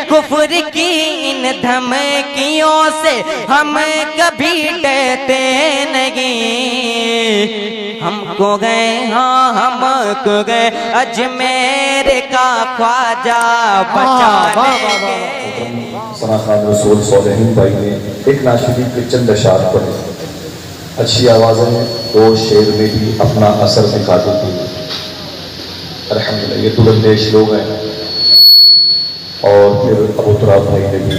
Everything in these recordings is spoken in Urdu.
کفر کی ان دھمکیوں سے ہم کبھی ڈرتے نہیں، ہم کو گئے ہاں ہم کو گئے اجمیر کا خواجہ بچانے گے۔ ثنا خان رسول صالحین بھائی نے ایک ناشدی کے چند اشعار پڑھے، اچھی آوازیں دو شعر میں بھی اپنا اثر دکھا دیتی ہیں۔ الحمدللہ یہ دلندیش لوگ ہیں، اور پھر ابو تراب بھائی نے بھی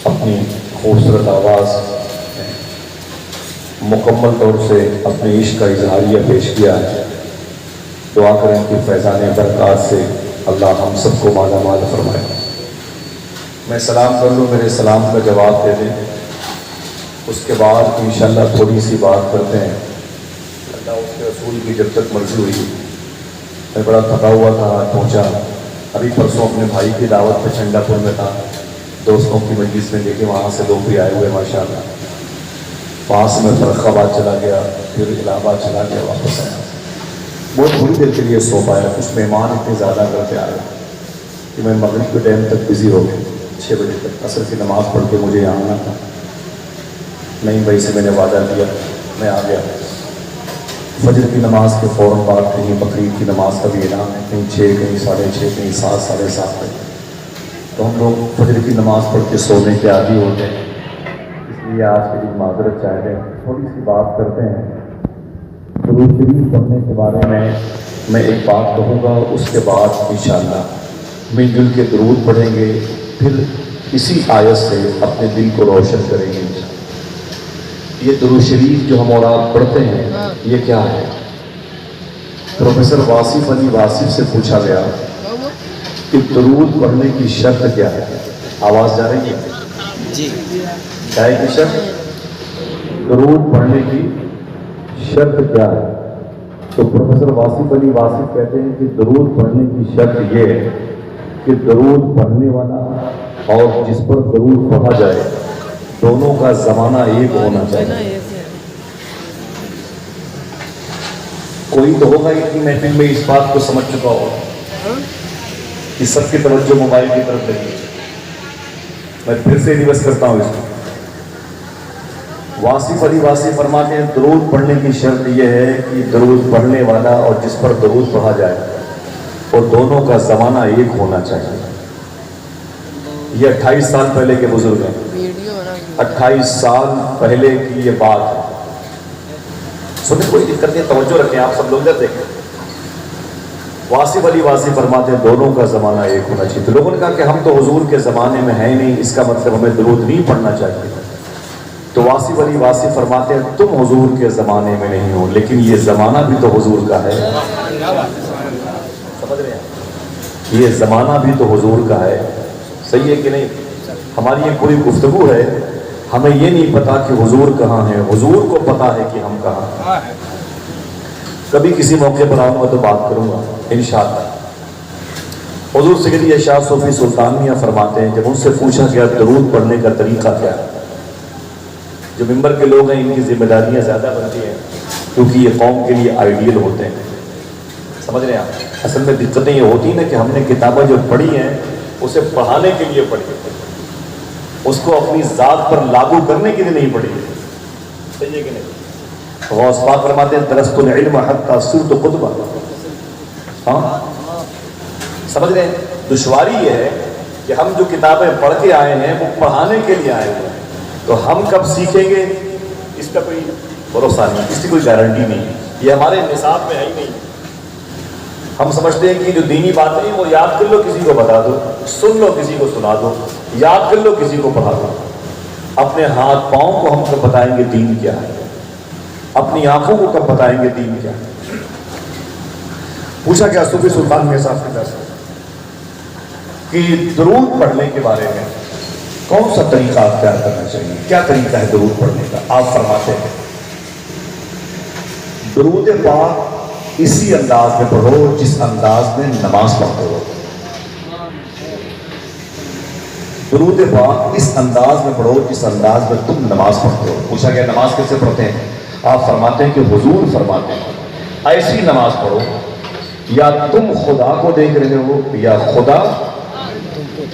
اپنی خوبصورت آواز مکمل طور سے اپنے عشق کا اظہاریہ پیش کیا ہے۔ دعا کریں کہ فیضان برکات سے اللہ ہم سب کو مالا مال فرمائے۔ میں سلام کر لوں، میرے سلام کا جواب دے دیں، اس کے بعد انشاءاللہ تھوڑی سی بات کرتے ہیں۔ اللہ اس کے رسول کی جب تک مرضی ہوئی، میں بڑا تھکا ہوا تھا، پہنچا ابھی پرسوں اپنے بھائی کی دعوت پہ چنڈا پور میں تھا، دوستوں کی مجلس میں دیکھے وہاں سے لوگ بھی آئے ہوئے ماشاءاللہ۔ وہاں سے میں فرخ آباد چلا گیا، پھر الہ آباد چلا گیا، واپس آیا، بہت تھوڑی دیر کے لیے سو پایا۔ کچھ مہمان اتنے زیادہ کرتے آئے کہ میں مغرب کے ٹائم تک بزی ہو گیا، 6 بجے تک عصر کی نماز پڑھ کے مجھے یہاں آنا تھا۔ نہیں بھائی سے میں نے وعدہ کیا، میں آ گیا۔ فجر کی نماز کے فوراً بعد کہیں بقرعید کی نماز کا بھی اعلان ہے، کہیں 6 کہیں 6:30 کہیں 7 ساڑھے 7 بجے، تو ہم لوگ فجر کی نماز پڑھ کے سونے کے عادی ہوتے ہیں، اس لیے آج کے دن معذرت چاہتے ہیں، تھوڑی سی بات کرتے ہیں۔ درود شریف پڑھنے کے بارے میں ایک بات کہوں گا، اس کے بعد انشاءاللہ مل جل کے درود پڑھیں گے، پھر اسی آیت سے اپنے دل کو روشن کریں گے۔ یہ درود شریف جو ہم اور آپ پڑھتے ہیں یہ کیا ہے؟ پروفیسر واصف علی واصف سے پوچھا گیا کہ درود پڑھنے کی شرط کیا ہے؟ آواز جا رہی ہے جی؟ کیا ہے کی شرط؟ درود پڑھنے کی شرط کیا ہے؟ تو پروفیسر واصف علی واصف کہتے ہیں کہ درود پڑھنے کی شرط یہ ہے کہ درود پڑھنے والا اور جس پر درود پڑھا جائے دونوں کا زمانہ ایک ہونا چاہیے۔ کوئی تو ہوگا اتنی محفل میں اس بات کو سمجھ چکا ہوگا کہ سب کی توجہ موبائل کی طرف لگی۔ میں پھر سے ریورس کرتا ہوں اس کو۔ واصف علی واصف فرماتے ہیں درود پڑھنے کی شرط یہ ہے کہ درود پڑھنے والا اور جس پر درود پڑھا جائے اور دونوں کا زمانہ ایک ہونا چاہیے۔ یہ 28 سال پہلے کے بزرگ ہیں، 28 سال پہلے کی یہ بات ہے۔ سنیں کوئی دقت نہیں، توجہ رکھیں آپ سب لوگ دیکھیں۔ واصف علی واصف فرماتے ہیں دونوں کا زمانہ ایک ہونا چاہیے۔ تو لوگوں نے کہا کہ ہم تو حضور کے زمانے میں ہیں نہیں، اس کا مطلب ہمیں درود نہیں پڑھنا چاہیے۔ تو واصف علی واصف فرماتے ہیں تم حضور کے زمانے میں نہیں ہو، لیکن یہ زمانہ بھی تو حضور کا ہے، سمجھ رہے ہیں؟ یہ زمانہ بھی تو حضور کا ہے، صحیح ہے کہ نہیں؟ ہماری ایک پوری گفتگو ہے، ہمیں یہ نہیں پتا کہ حضور کہاں ہے، حضور کو پتا ہے کہ ہم کہاں ہیں۔ کبھی کسی موقع پر آؤں گا تو بات کروں گا انشاءاللہ۔ حضور سیدی اشاعت صوفی سلطانیہ فرماتے ہیں جب ان سے پوچھا گیا درود پڑھنے کا طریقہ کیا ہے، جو ممبر کے لوگ ہیں ان کی ذمہ داریاں زیادہ بنتی ہیں کیونکہ یہ قوم کے لیے آئیڈیل ہوتے ہیں، سمجھ رہے ہیں آپ؟ اصل میں دقتیں یہ ہوتی ہیں نا کہ ہم نے کتابیں جو پڑھی ہیں اسے پڑھانے کے لیے پڑھی، اس کو اپنی ذات پر لاگو کرنے کے لیے نہیں پڑھی، صحیح ہے کہ نہیں؟ غوث پاک فرماتے ہیں درست العلم حتی صرت قطبہ، ہاں سمجھ رہے ہیں؟ دشواری یہ ہے کہ ہم جو کتابیں پڑھ کے آئے ہیں وہ پڑھانے کے لیے آئے ہوئے ہیں، تو ہم کب سیکھیں گے اس کا کوئی بھروسہ نہیں، اس کی کوئی گارنٹی نہیں، یہ ہمارے نصاب میں ہے ہی نہیں۔ ہم سمجھتے ہیں کہ جو دینی باتیں ہیں وہ یاد کر لو کسی کو بتا دو، سن لو کسی کو سنا دو، یاد کر لو کسی کو پڑھا دو۔ اپنے ہاتھ پاؤں کو ہم کب بتائیں گے دین کیا ہے، اپنی آنکھوں کو کب بتائیں گے دین کیا ہے؟ پوچھا گیا صوفی سلطان میرے صاحب کے پاس کہ درود پڑھنے کے بارے میں کون سا طریقہ اختیار کرنا چاہیے، کیا طریقہ ہے درود پڑھنے کا؟ آپ فرماتے ہیں درود پاک اسی انداز میں پڑھو جس انداز میں نماز پڑھتے ہو، درود پاک اس انداز میں پڑھو جس انداز میں تم نماز پڑھتے ہو۔ پوچھا گیا نماز کیسے پڑھتے ہیں؟ آپ فرماتے ہیں کہ حضور فرماتے ہیں ایسی نماز پڑھو یا تم خدا کو دیکھ رہے ہو یا خدا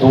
2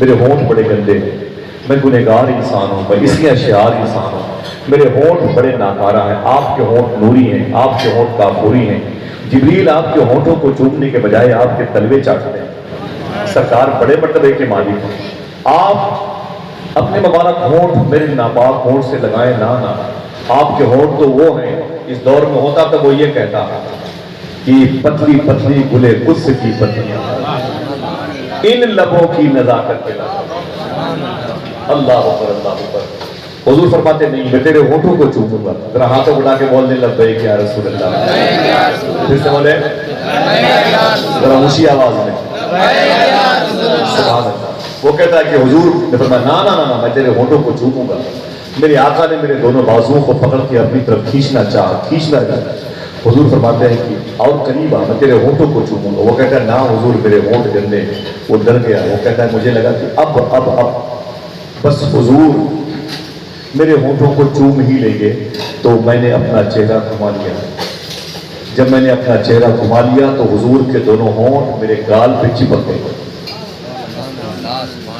میرے ہونٹ بڑے گندے ہیں، میں گنہگار انسان ہوں، میں اس لیے شعار انسان ہوں، میرے ہونٹ بڑے ناکارہ ہیں، آپ کے ہونٹ نوری ہیں، آپ کے ہونٹ کافوری ہیں۔ جبریل آپ کے ہونٹوں کو چومنے کے بجائے آپ کے تلوے چاٹتے ہیں، سرکار بڑے مرتبے کے مالک ہیں، آپ اپنے مبارک ہونٹ میرے ناپاک ہونٹ سے لگائیں نہ آپ کے ہونٹ تو وہ ہیں، اس دور میں ہوتا تو وہ یہ کہتا کہ پتلی پتلی گلے قدس کی پتلیاں ان لبوں کی نزاکت کے اللہ اکبر اللہ اکبر۔ حضور فرماتے نہیں میں تیرے ہونٹوں کو چوموں گا، ذرا ہاتھوں اٹھا کے بول دیں لبیک یا رسول اللہ، پھر سے بولے ذرا اونچی آواز میں سبحان اللہ۔ وہ کہتا ہے کہ حضور نے فرمایا نا نا نا میں تیرے ہونٹوں کو چوموں گا۔ میرے آقا نے میرے دونوں بازوؤں کو پکڑ کے اپنی طرف کھینچنا چاہا، حضور فرماتے ہیں کہ اور قریب آ میں تیرے ہونٹوں کو چوموں گا۔ وہ کہتا ہے نا حضور میرے ہونٹ گندے۔ وہ ڈر گیا، وہ کہتا ہے مجھے لگا کہ اب بس حضور میرے ہونٹوں کو چوم ہی لیں گے، تو میں نے اپنا چہرہ گھما لیا۔ جب میں نے اپنا چہرہ گھما لیا تو حضور کے دونوں ہونٹ میرے گال پہ چپک گئے۔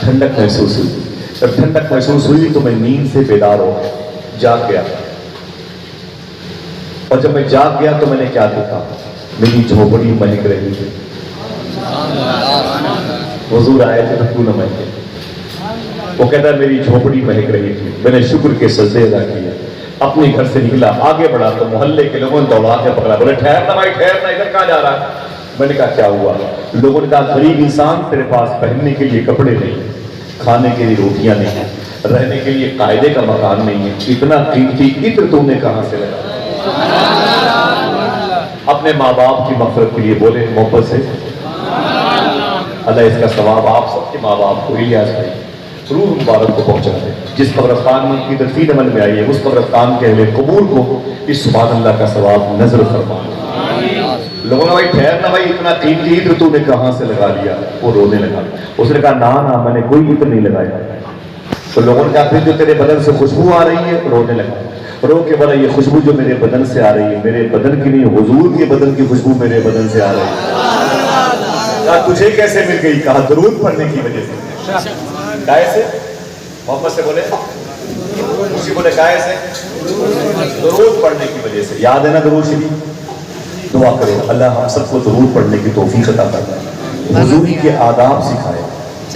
ٹھنڈک محسوس ہوئی، جب ٹھنڈک محسوس ہوئی تو میں نیند سے بیدار ہو جاگ گیا، اور جب میں جاگ گیا تو میں نے کیا دیکھا، میری جھوپڑی مہک رہی تھی۔ حضور آئے تھے تو کیوں نہ مہکے؟ وہ کہتا ہے میری جھوپڑی مہک رہی تھی، میں نے شکر کے سجدے ادا کیے، اپنے گھر سے نکلا، آگے بڑھا تو محلے کے لوگوں نے دوڑا کے پکڑا، بولے ٹھہرنا بھائی ٹھہرنا، ادھر کہاں جا رہا ہے؟ میں نے کہا کیا ہوا؟ لوگوں نے کہا غریب انسان تیرے پاس پہننے کے لیے کپڑے نہیں، کھانے کے لیے روٹیاں نہیں، رہنے کے لیے قاعدے کا مکان نہیں ہے، اتنا قیمتی عطر تم نے کہاں سے لگا؟ اپنے ماں باپ کی مغفرت کے لیے بولے محبت سے اللہ اس کا ثواب آپ سب کے ماں باپ کو الیاس بھائی روح مبارک کو پہنچا دے۔ جس قبرستان میں ان کی تدفین عمل میں آئی ہے اس قبرستان کے اہل قبور کو اس سبحان اللہ کا ثواب نظر فرما۔ لوگوں نے بھائی ٹھہرنا بھائی اتنا قیمتی عطر تو نے کہاں سے لگا لیا؟ وہ رونے لگا، اس نے کہا نا میں نے کوئی عطر نہیں لگایا۔ تو لوگوں نے کہا پھر جو تیرے بدن سے خوشبو آ رہی ہے؟ رونے لگا، رو کے بولا یہ خوشبو جو میرے بدن سے آ رہی ہے میرے بدن کی نہیں، حضور کے بدن کی خوشبو میرے بدن سے آ رہی ہے۔ کہا تجھے کیسے مل گئی؟ کہا درود پڑھنے کی وجہ سے۔ گائے سے محمد سے بولے اسی بولے گائے سے درود پڑھنے کی وجہ سے۔ یاد ہے نا درود شریف؟ دعا کرے اللہ ہم سب کو درود پڑھنے کی توفیق عطا فرمائے، حضوری کے آداب سکھائے،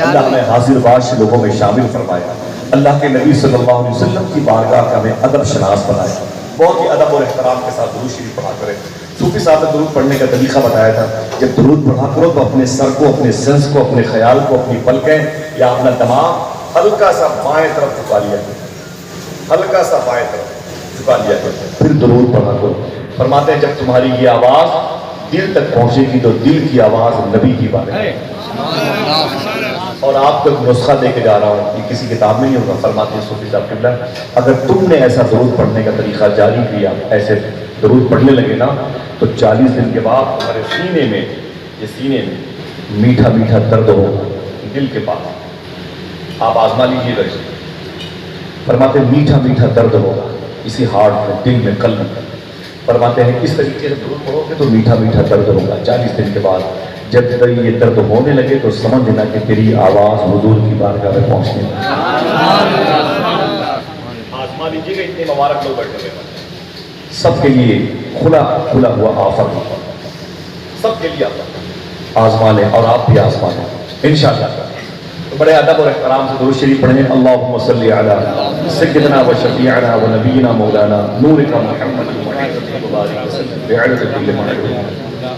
اللہ ہمیں حاضر باش لوگوں میں شامل فرمایا، اللہ کے نبی صلی اللہ علیہ وسلم کی بارگاہ کا ہمیں ادب شناس بنائے، بہت ہی ادب اور احترام کے ساتھ درود شریف پڑھا کرے۔ صوفی صاحب نے درود پڑھنے کا طریقہ بتایا تھا، جب درود پڑھا کرو تو اپنے سر کو، اپنے سنس کو، اپنے خیال کو، اپنی پلکیں یا اپنا دماغ ہلکا سا بائیں طرف جھکا لیا کرو، ہلکا سا بائیں طرف جھکا لیا کرو، پھر درود پڑھا کرو۔ فرماتے ہیں جب تمہاری یہ آواز دل تک پہنچے گی تو دل کی آواز نبی کی بات ہے۔ اور آپ کو ایک نسخہ دے کے جا رہا ہوں، یہ کسی کتاب میں نہیں ہوگا۔ فرماتے ہیں صوفی صاحب قبلہ اگر تم نے ایسا درود پڑھنے کا طریقہ جاری کیا، ایسے درود پڑھنے لگے نا تو 40 دن کے بعد تمہارے سینے میں، یہ سینے میں میٹھا میٹھا درد ہوگا دل کے پاس۔ آپ آزما لیجیے گا۔ فرماتے ہیں میٹھا میٹھا درد ہوگا اسی ہارٹ میں، دل میں، قلب میں۔ فرماتے ہیں اس طریقے سے درود پڑھو گے تو میٹھا میٹھا درد ہوگا۔ 40 دن کے بعد جب تک یہ درد ہونے لگے تو سمجھنا کہ تیری آواز حضور کی بارگاہ میں پہنچنے لگی۔ آزما لیجیے گا، اتنے مبارک لوگ بیٹھے ہوئے سب کے لیے کھلا ہوا آفر، سب کے لیے آفر، آزما لیں اور آپ بھی آزما لیں انشاءاللہ۔ تو بڑے ادب اور احترام سے درود شریف پڑھیں۔ اللہم صلی علی سیدنا و شفیعنا و نبینا مولانا نورک محمد مبارک وسلم بعدد کل معلوم۔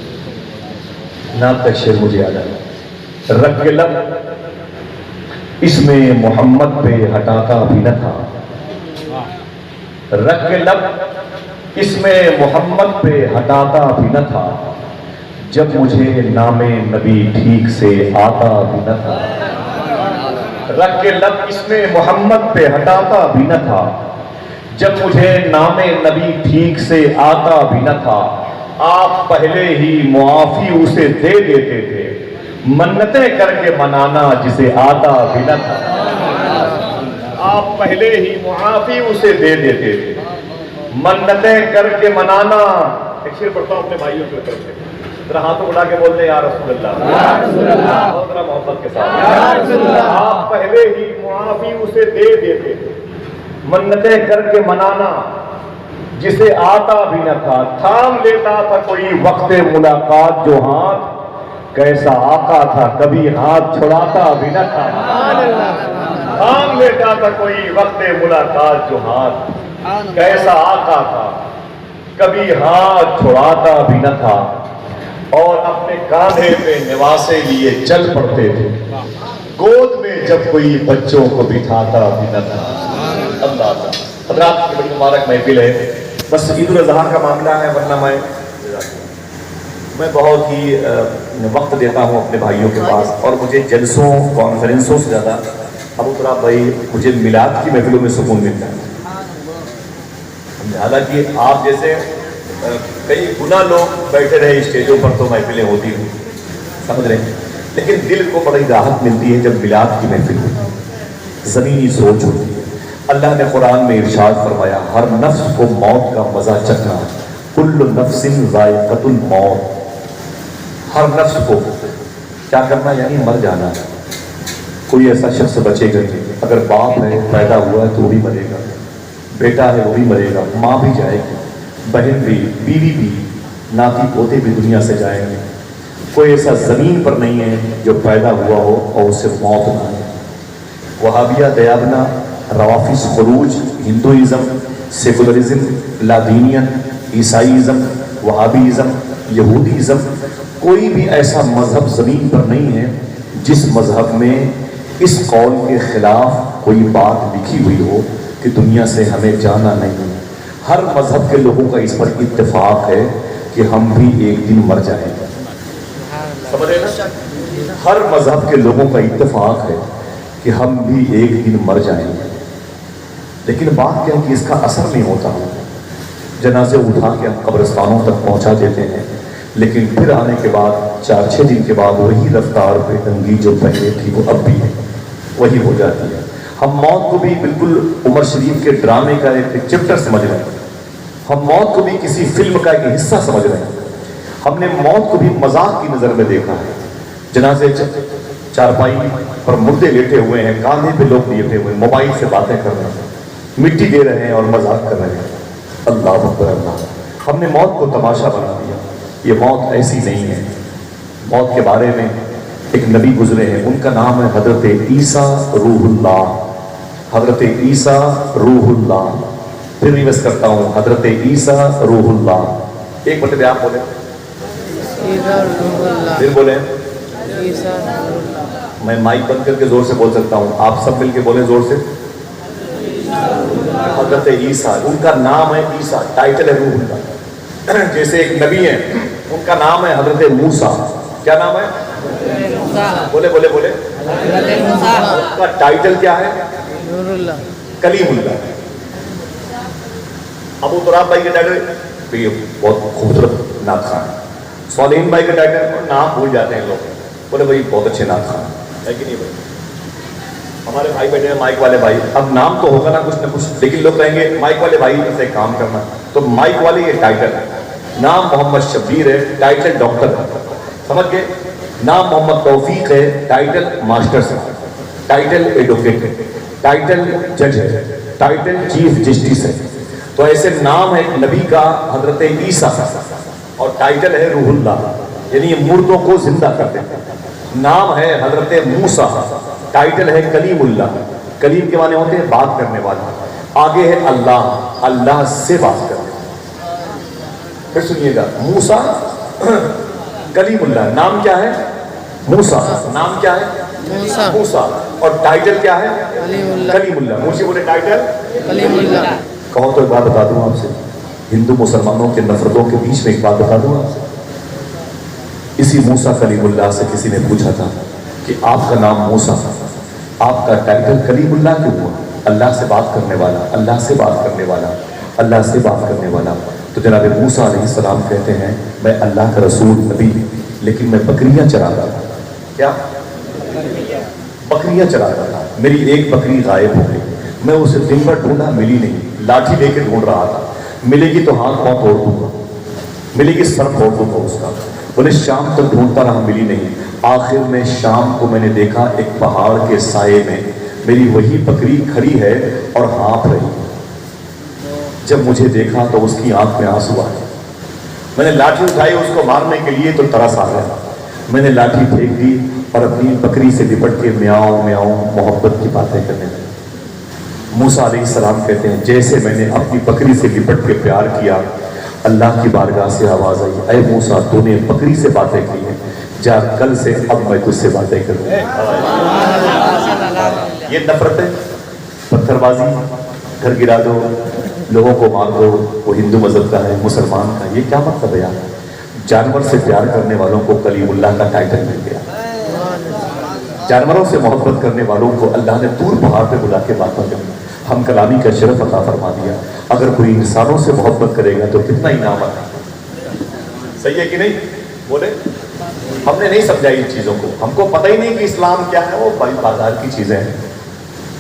نام کا شعر مجھے یاد آیا، رگ لب اس میں محمد پہ ہٹاتا بھی نہ تھا، رگ لب اس میں محمد پہ ہٹاتا بھی نہ تھا، جب مجھے نام نبی ٹھیک سے آتا بھی نہ تھا، رگ لب اس میں محمد پہ ہٹاتا بھی نہ تھا، جب مجھے نام نبی ٹھیک سے آتا بھی نہ تھا، آپ پہلے ہی معافی اسے دے دیتے تھے، منتیں کر کے منانا جسے آتا بھی نہ تھا، آپ پہلے ہی معافی اسے دے دیتے تھے، منتیں کر کے منانا۔ ایک شعر پڑھتا ہوں اپنے بھائیوں کی طرف سے، ذرا ہاتھوں اٹھا کے بولتے ہیں یا رسول اللہ، اور ذرا محبت کے ساتھ آپ پہلے ہی معافی اسے دے دیتے تھے، منتیں کر کے منانا جسے آتا بھی نہ تھا، تھام لیتا تھا کوئی وقت ملاقات جو ہاتھ، کیسا آقا تھا کبھی ہاتھ چھڑاتا بھی نہ تھا، تھام لیتا تھا کوئی وقت ملاقات جو ہاتھ، کیسا آقا تھا کبھی ہاتھ چھڑاتا بھی نہ تھا، اور اپنے کاندھے پہ نواسے لیے چل پڑتے تھے، گود میں جب کوئی بچوں کو بٹھاتا بھی نہ تھا۔ اللہ اللہ، حضرات کی بڑی مبارک محفل ہے، بس عید الاضحیٰ کا معاملہ ہے، ورنہ میں بہت ہی وقت دیتا ہوں اپنے بھائیوں کے پاس، اور مجھے جلسوں کانفرنسوں سے زیادہ ابو تراب بھائی مجھے میلاد کی محفلوں میں سکون ملتا ہے۔ حالانکہ آپ جیسے کئی گنا لوگ بیٹھے رہے اسٹیجوں پر تو محفلیں ہوتی ہیں، سمجھ رہے ہیں، لیکن دل کو بڑی راحت ملتی ہے جب میلاد کی محفل ہوتی ہے، زمینی سوچ ہوتی ہے۔ اللہ نے قرآن میں ارشاد فرمایا، ہر نفس کو موت کا مزہ چکھنا، کل نفس ذائقۃ الموت، ہر نفس کو کیا کرنا، یعنی مر جانا۔ کوئی ایسا شخص بچے گا نہیں، اگر باپ ہے پیدا ہوا ہے تو وہ بھی مرے گا، بیٹا ہے وہ بھی مرے گا، ماں بھی جائے گی، بہن بھی، بیوی بھی، ناتی پوتے بھی دنیا سے جائیں گے۔ کوئی ایسا زمین پر نہیں ہے جو پیدا ہوا ہو اور اسے موت نہ آئے۔ وہابیہ دیابنا، روافظ خروج، ہندوازم، سیکولرزم، لادینیت، عیسائیزم، وہابیزم، یہودیزم، کوئی بھی ایسا مذہب زمین پر نہیں ہے جس مذہب میں اس قول کے خلاف کوئی بات لکھی ہوئی ہو کہ دنیا سے ہمیں جانا نہیں۔ ہر مذہب کے لوگوں کا اس پر اتفاق ہے کہ ہم بھی ایک دن مر جائیں گے، سمجھ رہے نا؟ ہر مذہب کے لوگوں کا اتفاق ہے کہ ہم بھی ایک دن مر جائیں گے، لیکن بات کیا ہے کہ اس کا اثر نہیں ہوتا۔ جنازے اٹھا کے ہم قبرستانوں تک پہنچا دیتے ہیں، لیکن پھر آنے کے بعد 4-6 دن کے بعد وہی رفتار پہ تنگی جو پہلے تھی وہ اب بھی ہے، وہی ہو جاتی ہے۔ ہم موت کو بھی بالکل عمر شریف کے ڈرامے کا ایک چپٹر سمجھ رہے ہیں، ہم موت کو بھی کسی فلم کا ایک حصہ سمجھ رہے ہیں۔ ہم نے موت کو بھی مذاق کی نظر میں دیکھا ہے۔ جنازے چارپائی پر مردے لیٹے ہوئے ہیں، کاندھے پہ لوگ لیٹے ہوئے ہیں، موبائل سے باتیں کر رہے ہیں، مٹی دے رہے ہیں اور مذاق کر رہے ہیں۔ اللہ اکبر اللہ، ہم نے موت کو تماشا بنا دیا۔ یہ موت ایسی نہیں ہے۔ موت کے بارے میں ایک نبی گزرے ہیں، ان کا نام ہے حضرت عیسیٰ روح اللہ۔ حضرت عیسیٰ روح اللہ، پھر ریویز کرتا ہوں، حضرت عیسیٰ روح اللہ۔ ایک مرتبہ آپ بولیں، پھر بولیں، میں مائک بند کر کے زور سے بول سکتا ہوں، آپ سب مل کے بولیں زور سے، حضرت عیسیٰ، ان کا نام ہے عیسیٰ، ٹائٹل ہے روح اللہ۔ جیسے ایک نبی ہیں، ان کا نام ہے حضرت موسیٰ، کیا نام ہے؟ بولے بولے بولے، ان کا ٹائٹل کیا ہے؟ کلیم اللہ۔ ابو تراب بھائی کے ٹائٹل بھی بہت خوبصورت نعت خان، صالحین بھائی کے ٹائٹل نام بھول جاتے ہیں لوگ، بولے بھائی بہت اچھے نعت خان ہے کہ نہیں بھائی؟ ہمارے بھائی بیٹھے ہیں مائک والے بھائی، اب نام تو ہوگا نا کچھ نہ کچھ، لیکن لوگ کہیں گے مائک والے بھائی سے کام کرنا، تو مائک والے یہ ٹائٹل ہے، نام محمد شبیر ہے، ٹائٹل ڈاکٹر ہے، سمجھ گئے؟ نام محمد توفیق ہے، ٹائٹل ماسٹر ہے، ٹائٹل ایڈوکیٹ ہے، ٹائٹل جج ہے، ٹائٹل چیف جسٹس ہے۔ تو ایسے نام ہے نبی کا حضرت عیسیٰ، اور ٹائٹل ہے روح اللہ، یعنی یہ مردوں کو زندہ کرتے ہیں۔ نام ہے حضرت موسیٰ، ٹائٹل ہے کلیم اللہ، کلیم کے معنی ہوتے ہیں بات کرنے والا، آگے ہے اللہ، اللہ سے بات کرنے والا۔ پھر سنیے گا، موسیٰ کلیم اللہ، نام کیا ہے؟ موسیٰ، نام کیا ہے؟ موسیٰ، اور ٹائٹل کیا ہے؟ کلیم اللہ۔ مجھے بولے ٹائٹل کلیم اللہ۔ کہو تو ایک بات بتا دوں آپ سے، ہندو مسلمانوں کے نفرتوں کے بیچ میں ایک بات بتا دوں آپ سے۔ اسی موسیٰ کلیم اللہ سے کسی نے پوچھا تھا کہ آپ کا نام موسیٰ، آپ کا ٹائٹل کلیم اللہ کیوں ہوا؟ اللہ سے بات کرنے والا، اللہ سے بات کرنے والا، اللہ سے بات کرنے والا۔ تو جناب موسیٰ علیہ السلام کہتے ہیں، میں اللہ کا رسول نبی، لیکن میں بکریاں چراتا تھا۔ کیا؟ بکریاں چراتا تھا، میری ایک بکری غائب ہو گئی، میں اسے دن بھر ڈھونڈا، ملی نہیں، لاٹھی لے کے ڈھونڈ رہا تھا، ملے گی تو ہاتھ پاؤں توڑ دوں گا، ملے گی سر توڑ دوں گا اس کا۔ بولے شام تک ڈھونڈتا رہا, ملی نہیں. آخر میں شام کو میں نے دیکھا ایک پہاڑ کے سائے میں میری وہی بکری کھڑی ہے اور ہانپ رہی. جب مجھے دیکھا تو اس کی آنکھ میں آنسو آئے. میں نے لاٹھی اٹھائی اس کو مارنے کے لیے تو ترس آ گیا. میں نے لاٹھی پھینک دی اور اپنی بکری سے لپٹ کے میاؤں میاؤں محبت کی باتیں کرنے لگا. موسیٰ علیہ السلام کہتے ہیں جیسے میں نے اپنی بکری سے لپٹ کے پیار کیا, اللہ کی بارگاہ سے آواز آئی, اے موسیٰ تو نے بکری سے باتیں کی ہیں, جا کل سے اب میں تجھ سے باتیں کروں. یہ نفرت ہے, پتھر بازی, گھر گرا دو, لوگوں کو مار دو, وہ ہندو مذہب کا ہے مسلمان کا, یہ کیا مطلب ہے یار؟ جانور سے پیار کرنے والوں کو کلیم اللہ کا ٹائٹل مل گیا. جانوروں سے محبت کرنے والوں کو اللہ نے طور پہاڑ پہ بلا کے باتیں کی, ہم کلامی کا شرف عطا فرما دیا. اگر کوئی انسانوں سے محبت کرے گا تو کتنا انعام ہے. صحیح ہے کہ نہیں؟ بولے ہم نے نہیں سمجھا ان چیزوں کو, ہم کو پتہ ہی نہیں کہ اسلام کیا ہے, وہ بازار کی چیزیں ہیں.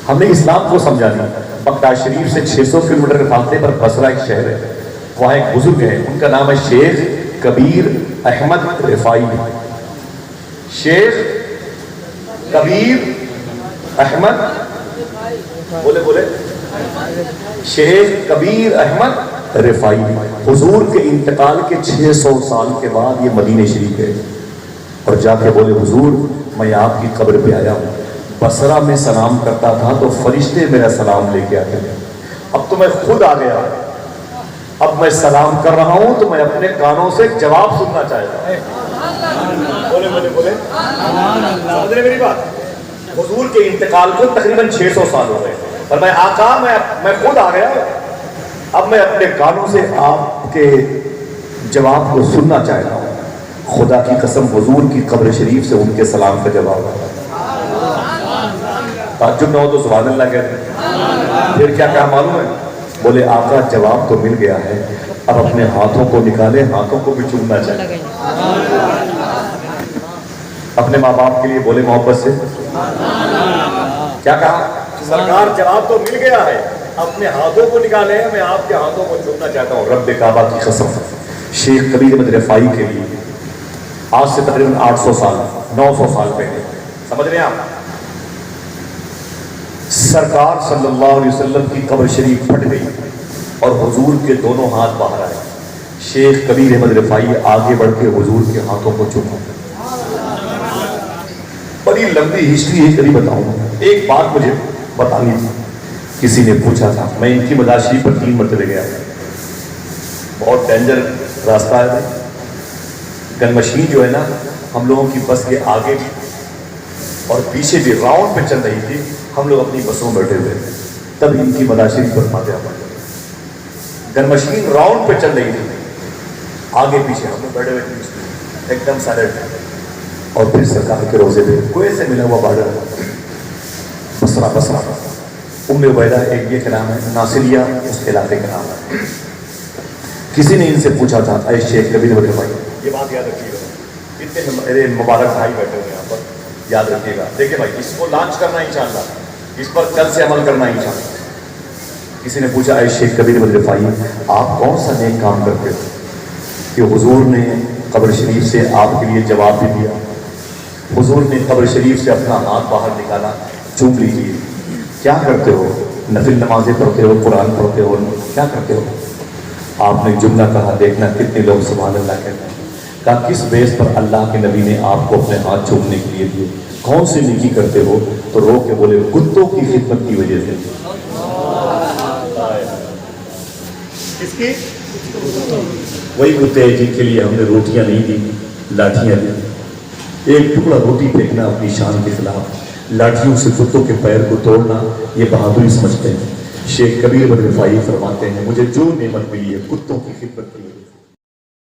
ہم نے اسلام کو سمجھا نہیں. بغداد شریف سے 600 کلومیٹر کے فاصلے پر بصرہ ایک شہر ہے, وہاں ایک بزرگ ہے, ان کا نام ہے شیخ کبیر احمد رفائی. شیخ کبیر احمد, بولے بولے, شیخ کبیر احمد رفائی. حضور کے انتقال کے 600 سال کے بعد یہ مدینہ شریف گئے اور جا کے بولے حضور میں آپ کی قبر پہ آیا ہوں, بصرہ میں سلام کرتا تھا تو فرشتے میرا سلام لے کے آتے تھے, اب تو میں خود آ گیا, اب میں سلام کر رہا ہوں تو میں اپنے کانوں سے جواب سننا چاہتا ہوں. بولے بولے بولے, سمجھ رہے میری بات؟ حضور کے انتقال کو تقریباً 600 سال ہو گئے اور میں آقا میں خود آ گیا, اب میں اپنے کانوں سے آپ کے جواب کو سننا چاہتا ہوں. خدا کی قسم حضور کی قبر شریف سے ان کے سلام کا جواب آیا. تعجب نہ ہو تو سبحان اللہ کہتے ہیں. پھر کیا کہا معلوم ہے؟ بولے آقا جواب تو مل گیا ہے, اب اپنے ہاتھوں کو نکالے, ہاتھوں کو بھی چومنا چاہیے. اپنے ماں باپ کے لیے بولے محبت سے, کیا کہا سرکار جواب تو مل گیا ہے, اپنے ہاتھوں کو نکالے, میں آپ کے ہاتھوں کو چومنا چاہتا ہوں. رب کعبہ کی قسم شیخ کبیر احمد رفائی کے لیے آج سے تقریباً 800 سال 900 سال پہلے, سمجھ رہے ہیں آپ, سرکار صلی اللہ علیہ وسلم کی قبر شریف پھٹ گئی اور حضور کے دونوں ہاتھ باہر آئے. شیخ کبیر احمد رفائی آگے بڑھ کے حضور کے ہاتھوں کو چوما. بڑی لمبی ہسٹری ہے, کبھی بتاؤں. ایک بات مجھے بتانی تھی, کسی نے پوچھا تھا, میں ان کی مزار شریف پر 3 مرتبہ گیا, بہت ڈینجر راستہ ہے. گن مشین جو ہے نا, ہم لوگوں کی بس کے آگے بھی اور پیچھے بھی راؤنڈ پہ چل رہی تھی, ہم لوگ اپنی بسوں میں بیٹھے ہوئے تھے, تب ان کی مزار شریف پر فاتحہ پڑھ. گن مشین راؤنڈ پہ چل رہی تھی, آگے پیچھے ہم لوگ بیٹھے ہوئے تھے ایک دم سائلنٹ. اور پھر سرکار کے روزے پہ کوئے سے ملا ہوا بارڈر بصرہ. ام عبیدہ ایک یہ کا نام ہے, ناصریہ اس علاقے کا نام ہے. کسی نے ان سے پوچھا تھا اے شیخ کبیر احمد رفائی, یہ بات یاد رکھیے گا, اتنے میرے مبارک بھائی بیٹھے ہوئے یہاں پر, یاد رکھیے گا. دیکھیں بھائی, اس کو لانچ کرنا انشاءاللہ, اس پر کل سے عمل کرنا انشاءاللہ. کسی نے پوچھا اے شیخ کبیر احمد رفائی آپ کون سا نیک کام کرتے ہو کہ حضور نے قبر شریف سے آپ کے لیے جواب بھی دیا, حضور نے قبر شریف سے اپنا ہاتھ باہر نکالا, چوم لیجیے. کیا کرتے ہو؟ نفل نمازیں پڑھتے ہو, قرآن پڑھتے ہو, کیا کرتے ہو؟ آپ نے جملہ کہا, دیکھنا کتنے لوگ سبحان اللہ کہتے ہیں. کہا کس بیس پر اللہ کے نبی نے آپ کو اپنے ہاتھ چومنے کے لیے دیے, کون سی نیکی کرتے ہو؟ تو رو کے بولے کتوں کی خدمت کی وجہ سے. کس کی؟ وہی کتے ہیں جن کے لیے ہم نے روٹیاں نہیں دی, لاٹھیاں دی. ایک ٹکڑا روٹی پھینکنا اپنی شان کے خلاف, لاٹھیوں سے کتوں کے پیر کو توڑنا یہ بہادری سمجھتے ہیں. شیخ کبیر احمد رفائی فرماتے ہیں مجھے جو نعمت ملی ہے کتوں کی خدمت کی.